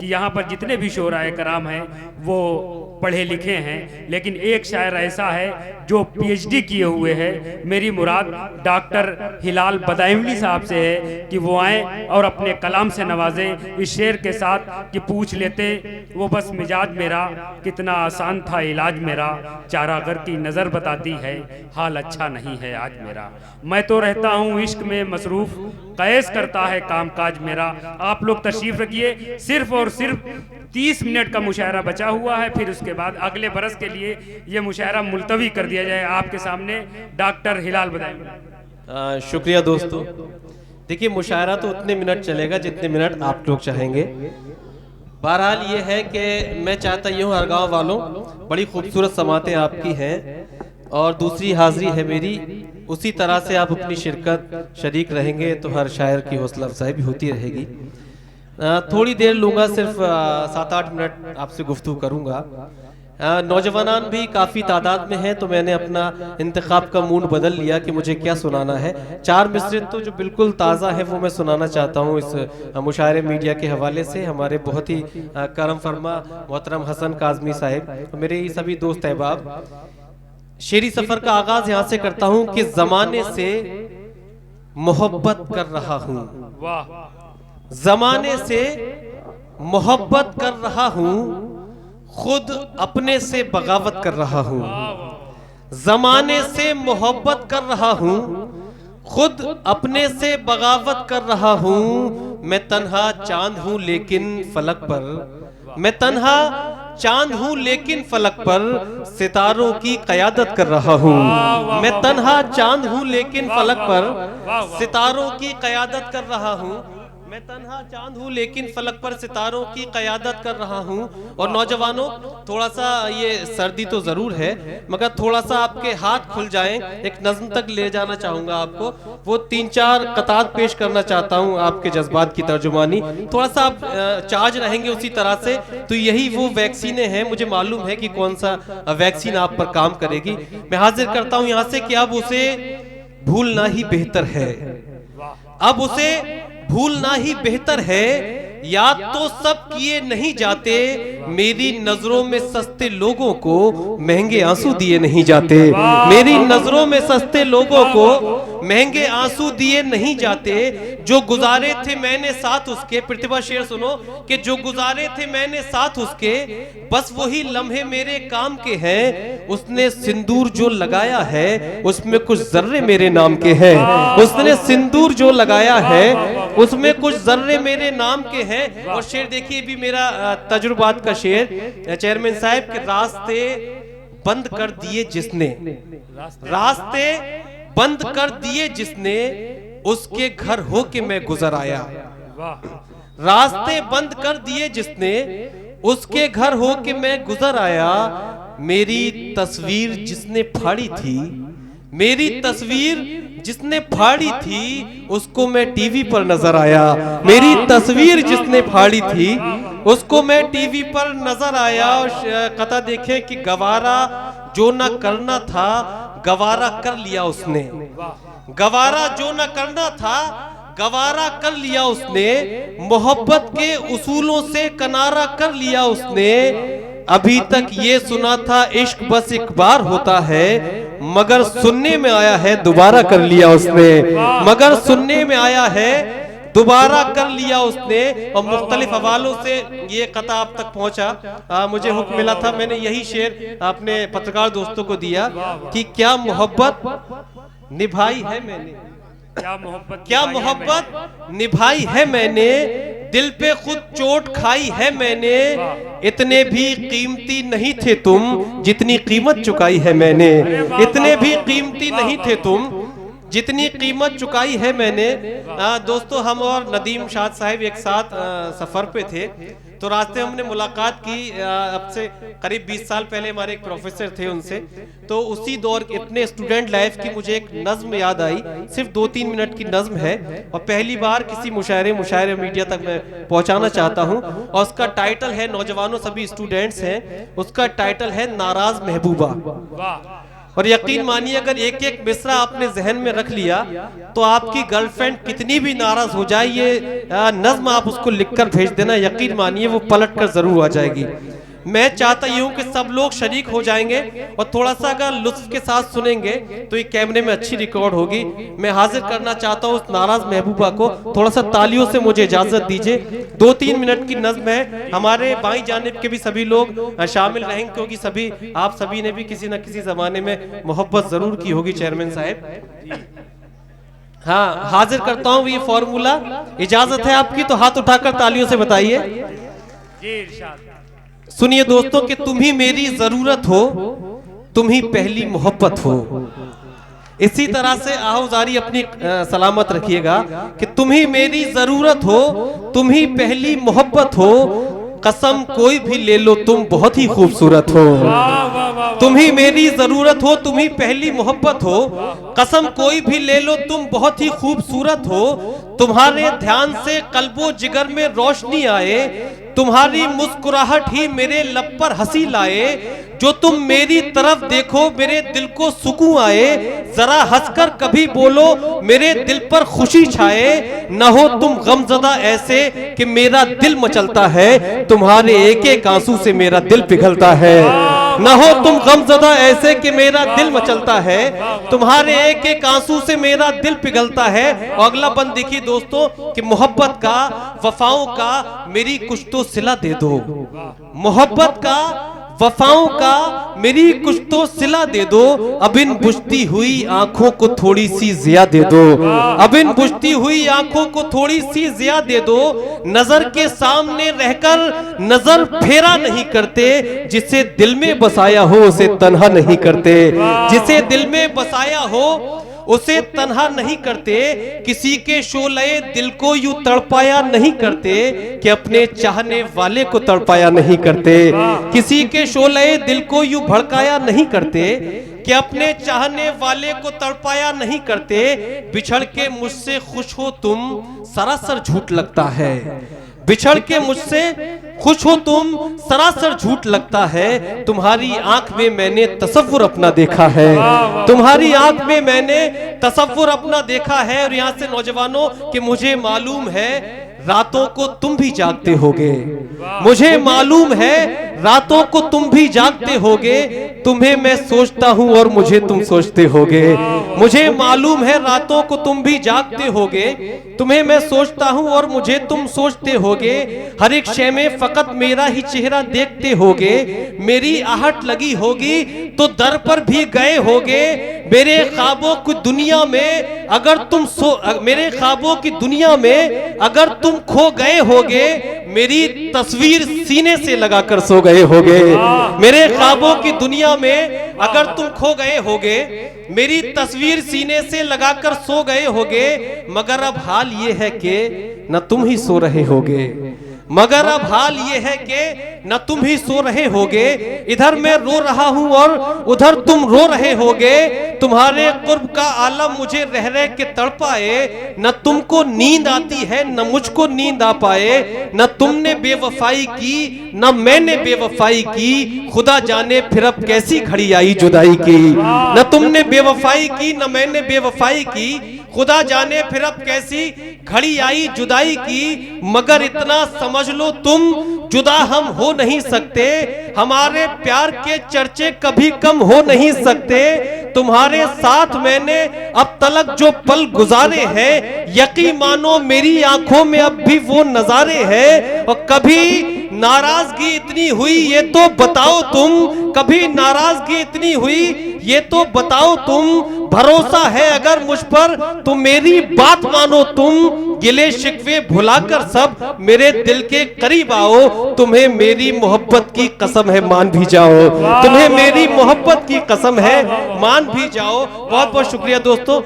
कि यहाँ पर जितने भी शोराए कराम हैं वो पढ़े लिखे हैं, लेकिन एक शायर ऐसा है जो पीएचडी किए हुए हैं। मेरी मुराद डॉक्टर हिलाल बदायूंली साहब से है कि वो आएँ और अपने कलाम से नवाजें इस शेर के साथ कि पूछ लेते वो बस मिजाज मेरा, कितना आसान था इलाज मेरा, चारागर की नज़र बताती है हाल अच्छा नहीं है आज मेरा। मैं तो रहता हूँ इश्क में मसरूफ़, कैस करता है कामकाज मेरा। आप लोग तशरीफ रखिए, सिर्फ और सिर्फ 30 मिनट का मुशायरा बचा हुआ है, फिर उसके बाद अगले बरस के लिए ये मुशायरा मुलतवी कर दिया जाए। आपके सामने डॉक्टर हिलाल बदायूंली। शुक्रिया दोस्तों। देखिए, मुशायरा तो उतने मिनट चलेगा जितने मिनट आप लोग चाहेंगे। बहरहाल ये है कि मैं चाहता यूँ हर गाँव वालों, बड़ी खूबसूरत समातें आपकी हैं और दूसरी हाजिरी है मेरी, उसी तरह से आप अपनी शिरकत शरीक रहेंगे तो हर शायर की हौसला अफजाई भी होती रहेगी। थोड़ी देर लूँगा, सिर्फ 7-8 मिनट आपसे गुफ्तगू करूँगा। नौजवान भी काफ़ी तादाद में हैं, तो मैंने अपना इंतखाब का मूड बदल लिया कि मुझे क्या सुनाना है। 4 मिसरे तो जो बिल्कुल ताज़ा है वो मैं सुनाना चाहता हूँ इस मुशायरे मीडिया के हवाले से। हमारे बहुत ही करम फरमा मोहतरम हसन काज़मी साहिब, मेरे सभी दोस्त अहबाब, शेरी सफ़र का आगाज़ यहाँ से करता हूँ कि ज़माने से मोहब्बत कर रहा हूँ, ज़माने से मोहब्बत कर रहा हूँ, खुद अपने से बगावत कर रहा हूँ। ज़माने से मोहब्बत कर रहा हूँ, खुद अपने से बगावत कर रहा हूँ। मैं तन्हा चांद हूँ लेकिन फलक पर, मैं तन्हा चांद हूँ लेकिन फलक पर सितारों की क़यादत कर रहा हूँ। मैं तन्हा चांद हूँ लेकिन फलक पर सितारों की क़यादत कर रहा हूँ। मैं तन्हा चांद हूँ लेकिन फलक पर सितारों की क़यादत कर रहा हूँ। और नौजवानों, थोड़ा सा ये सर्दी तो ज़रूर है, मगर थोड़ा सा आपके हाथ खुल जाएं, एक नज़्म तक ले जाना चाहूँगा आपको। वो 3-4 क़तात पेश करना चाहता हूँ आपके जज्बात की तर्जुमानी। थोड़ा सा आप चार्ज रहेंगे उसी तरह से, तो यही वो वैक्सीनें हैं। मुझे मालूम है कि कौन सा वैक्सीन आप पर काम करेगी। मैं हाजिर करता हूँ यहाँ से कि अब उसे भूलना ही बेहतर है, अब उसे भूलना ही बेहतर है। याद तो सब किए नहीं जाते, मेरी नजरों में सस्ते लोगों को महंगे आंसू दिए नहीं जाते। मेरी नजरों में सस्ते लोगों को महंगे आंसू दिए नहीं जाते। जो गुजारे थे मैंने साथ उसके, प्रतिभा शेर सुनो, कि जो गुजारे थे मैंने साथ उसके, बस वही लम्हे मेरे काम के हैं। उसने सिंदूर जो लगाया है उसमें कुछ जर्रे मेरे नाम के हैं। उसने सिंदूर जो लगाया है उसमें कुछ जर्रे मेरे नाम के हैं। और शेर देखिए, भी मेरा तजुर्बात का शेर, चेयरमैन साहब के रास्ते बंद कर दिए जिसने, रास्ते बंद कर दिए जिसने, उसके घर हो के मैं गुजर आया। रास्ते बंद कर दिए जिसने, उसके घर हो के मैं गुजर आया। मेरी तस्वीर जिसने फाड़ी थी, मेरी तस्वीर जिसने फाड़ी थी, उसको मैं टीवी पर नजर आया। मेरी तस्वीर जिसने फाड़ी थी उसको मैं टीवी पर नजर आया। और कथा देखें कि गवारा जो न करना था गवारा कर लिया उसने, गवारा जो न करना था गवारा कर लिया उसने। मोहब्बत के उसूलों से किनारा कर लिया उसने। अभी तक ये सुना था इश्क बस एक बार होता है, मगर सुनने में आया है दोबारा कर लिया उसने, मगर सुनने में आया है दोबारा कर लिया उसने। और मुख्तलिफ हवालों से ये कथा आप तक पहुंचा। मुझे हुक्म मिला था, मैंने यही शेर अपने पत्रकार दोस्तों को दिया कि क्या मोहब्बत निभाई है मैंने, क्या मोहब्बत निभाई है मैंने, दिल पे खुद चोट खाई है मैंने। इतने भी कीमती नहीं थे तुम जितनी कीमत चुकाई है मैंने, इतने भी कीमती नहीं थे तुम जितनी कीमत चुकाई है मैंने। दोस्तों, हम और नदीम शाद साहिब एक साथ सफर पे थे, तो रास्ते हमने मुलाकात की। अब से करीब 20 साल पहले हमारे एक प्रोफेसर थे उनसे, तो उसी दौर के अपने स्टूडेंट लाइफ की मुझे एक नज्म याद आई। सिर्फ 2-3 मिनट की नज्म है और पहली बार किसी मुशायरे मीडिया तक मैं पहुंचाना चाहता हूं। और उसका टाइटल है, नौजवानों सभी स्टूडेंट्स हैं, उसका टाइटल है नाराज महबूबा। और यकीन मानिए अगर एक एक मिसरा आपने जहन में रख लिया तो आपकी गर्लफ्रेंड कितनी भी नाराज हो जाए, ये नज्म आप उसको लिखकर भेज देना, यकीन मानिए वो पलट कर जरूर आ जाएगी। मैं चाहता ही हूँ कि सब लोग शरीक हो जाएंगे और थोड़ा सा अगर लुत्फ के साथ सुनेंगे तो ये कैमरे में अच्छी रिकॉर्ड होगी। मैं हाजिर करना चाहता हूँ उस नाराज महबूबा को, थोड़ा सा तालियों से मुझे इजाजत दीजिए। 2-3 मिनट की नज्म है, हमारे बाईं जानिब के भी सभी लोग शामिल रहेंगे क्योंकि सभी आप सभी ने भी किसी न किसी जमाने में मोहब्बत जरूर की होगी चेयरमैन साहब। हाँ, हाजिर करता हूँ ये फॉर्मूला, इजाजत है आपकी तो हाथ उठाकर तालियों से बताइए। जी इरशाद। सुनिए दोस्तों कि तुम ही मेरी जरूरत हो, तुम ही पहली मोहब्बत हो। इसी तरह से आहुजारी अपनी सलामत रखिएगा कि तुम ही मेरी जरूरत हो, तुम ही पहली मोहब्बत हो, कसम कोई भी ले लो तुम बहुत ही खूबसूरत हो। तुम ही मेरी जरूरत हो, तुम ही पहली मोहब्बत हो, कसम कोई भी ले लो तुम बहुत ही खूबसूरत हो। तुम्हारे ध्यान से कल्बो जिगर में रोशनी आए, तुम्हारी मुस्कुराहट ही मेरे लब पर हंसी लाए। जो तुम मेरी तरफ देखो मेरे दिल को सुकून आए, जरा हंसकर कभी बोलो मेरे दिल पर खुशी छाए। न हो तुम गमज़दा ऐसे कि मेरा दिल मचलता है, तुम्हारे एक एक आंसू से मेरा दिल पिघलता है। न हो तुम गमज़दा ऐसे कि मेरा दिल मचलता है, तुम्हारे एक एक आंसू से मेरा दिल पिघलता है। और अगला बंद देखिए दोस्तों कि मोहब्बत का, वफाओं का मेरी कुछ तो सिला दे दो। मोहब्बत का, वफाओं का मेरी कुछ तो सिला दे दो। अब इन बुझती हुई आंखों को थोड़ी सी जिया दे दो। अब इन बुझती हुई आंखों को थोड़ी सी जिया दे दो। नजर के सामने रहकर नजर फेरा नहीं करते, जिसे दिल में बसाया हो उसे तन्हा नहीं करते। जिसे दिल में बसाया हो उसे तन्हा नहीं करते, किसी के शोले दिल को यूं तड़पाया नहीं करते कि अपने चाहने वाले को तड़पाया नहीं करते। किसी के शोले दिल को यूं भड़काया नहीं करते कि अपने चाहने वाले को तड़पाया नहीं करते। बिछड़ के मुझसे खुश हो तुम सरासर झूठ लगता है, बिछड़ के मुझसे खुश हो तुम सरासर झूठ लगता है। तुम्हारी आंख में मैंने तसव्वुर अपना देखा है, तुम्हारी आंख में मैंने तसव्वुर अपना देखा है। और यहाँ से नौजवानों कि मुझे मालूम है रातों को तुम भी जागते होगे, मुझे मालूम है रातों को तुम भी जागते होगे। तुम्हें मैं सोचता हूं और मुझे तुम सोचते होगे। मुझे मालूम है रातों को तुम भी जागते होगे, तुम्हें मैं सोचता हूं और मुझे तुम सोचते होगे। हर एक शय में फकत मेरा ही चेहरा देखते होगे। मेरी आहट लगी होगी तो दर पर भी गए होगे। मेरे ख्वाबों की दुनिया में अगर तुम मेरे ख्वाबों की दुनिया में अगर तुम खो गए होगे, मेरी तस्वीर सीने से लगाकर सो गए होगे। मेरे ख्वाबों की दुनिया में अगर तुम खो गए होगे, मेरी तस्वीर सीने से लगाकर सो गए होगे। मगर अब हाल ये है कि न तुम ही सो रहे होगे, मगर अब हाल ये है कि न तुम ही सो रहे होगे। इधर मैं रो रहा हूं और उधर तुम रो रहे होगे। तुम्हारे कुर्ब का आलम मुझे रह रह के तड़पाए। न तुमको नींद आती है न मुझको नींद आ पाए। न तुमने बेवफाई की न मैंने बेवफाई की, खुदा जाने फिर अब कैसी घड़ी आई जुदाई की। न तुमने बेवफाई की न मैंने बेवफाई की, खुदा जाने फिर अब कैसी घड़ी आई जुदाई की। मगर इतना समझ लो तुम जुदा हम हो नहीं सकते, हमारे प्यार के चर्चे कभी कम हो नहीं सकते। तुम्हारे साथ मैंने अब तलक जो पल गुजारे हैं, यकीन मानो मेरी आंखों में अब भी वो नजारे हैं। और कभी नाराजगी इतनी हुई ये तो बताओ तुम, कभी नाराजगी इतनी हुई ये तो बताओ तुम। भरोसा है अगर मुझ पर तो मेरी बात मानो तुम। गिले शिकवे भुलाकर सब मेरे दिल के करीब आओ। तुम्हें मेरी मोहब्बत की कसम है मान भी जाओ, तुम्हें मेरी मोहब्बत की कसम है मान भी जाओ। बहुत बहुत शुक्रिया दोस्तों।